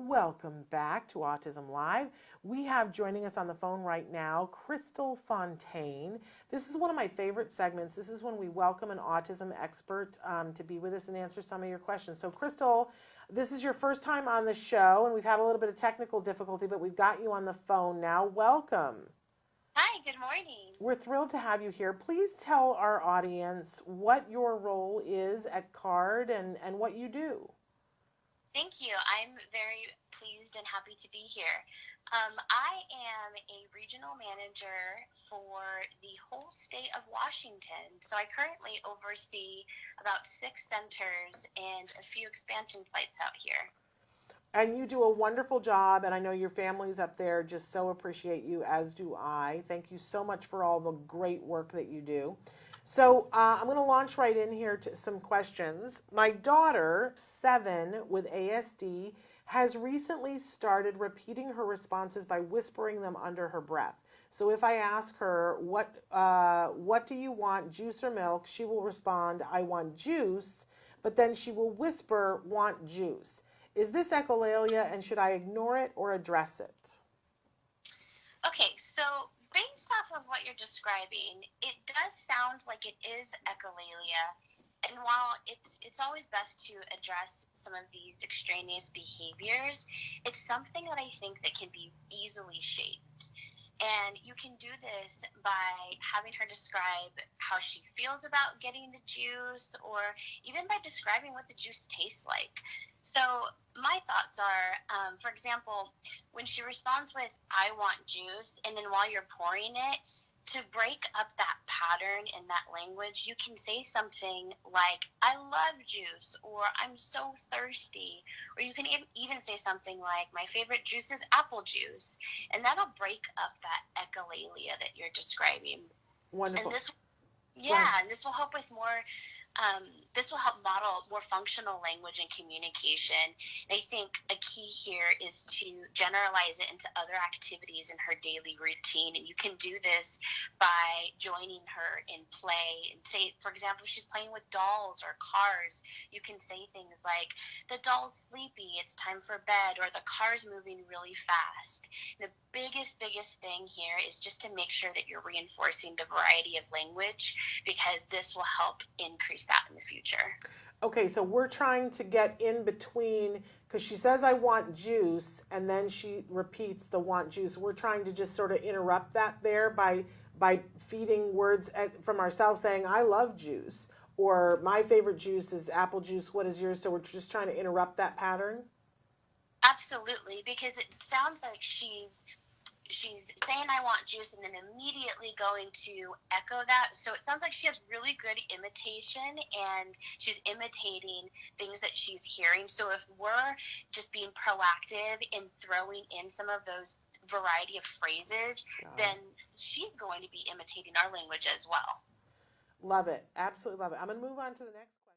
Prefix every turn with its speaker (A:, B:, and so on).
A: Welcome back to Autism Live. We have joining us on the phone right now, Crystal Fontaine. This is one of my favorite segments. This is when we welcome an autism expert to be with us and answer some of your questions. So Crystal, this is your first time on the show, and we've had a little bit of technical difficulty, but we've got you on the phone now. Welcome.
B: Hi, good morning.
A: We're thrilled to have you here. Please tell our audience what your role is at CARD and what you do.
B: Thank you. I'm very pleased and happy to be here. I am a regional manager for the whole state of Washington. So I currently oversee about 6 centers and a few expansion sites out here.
A: And you do a wonderful job, and I know your families up there just so appreciate you, as do I. Thank you so much for all the great work that you do. So I'm going to launch right in here to some questions. My daughter, 7, with ASD, has recently started repeating her responses by whispering them under her breath. So if I ask her, what do you want, juice or milk, she will respond, I want juice, but then she will whisper, want juice. Is this echolalia, and should I ignore it or address it?
B: Okay, so based off of what you're describing, it does sound like it is echolalia. And while it's always best to address some of these extraneous behaviors, it's something that I think that can be easily shaped. And you can do this by having her describe how she feels about getting the juice, or even by describing what the juice tastes like. So my thoughts are, for example, when she responds with, I want juice, and then while you're pouring it, to break up that pattern in that language, you can say something like, I love juice, or I'm so thirsty. Or you can even say something like, my favorite juice is apple juice. And that'll break up that echolalia that you're describing.
A: Wonderful.
B: And this will help with more, this will help model more functional language and communication. And I think a key here is to generalize it into other activities in her daily routine. And you can do this by joining her in play and say, for example, if she's playing with dolls or cars, you can say things like, the doll's sleepy, it's time for bed, or the car's moving really fast. The biggest thing here is just to make sure that you're reinforcing the variety of language, because this will help increase that in the future.
A: Okay, so we're trying to get in between, because she says, I want juice, and then she repeats the want juice. We're trying to just sort of interrupt that there by feeding words from ourselves, saying, I love juice, or my favorite juice is apple juice, what is yours? So we're just trying to interrupt that pattern?
B: Absolutely, because it sounds like she's saying I want juice and then immediately going to echo that. So it sounds like she has really good imitation, and she's imitating things that she's hearing. So if we're just being proactive in throwing in some of those variety of phrases, then she's going to be imitating our language as well.
A: Love it. Absolutely love it. I'm going to move on to the next question.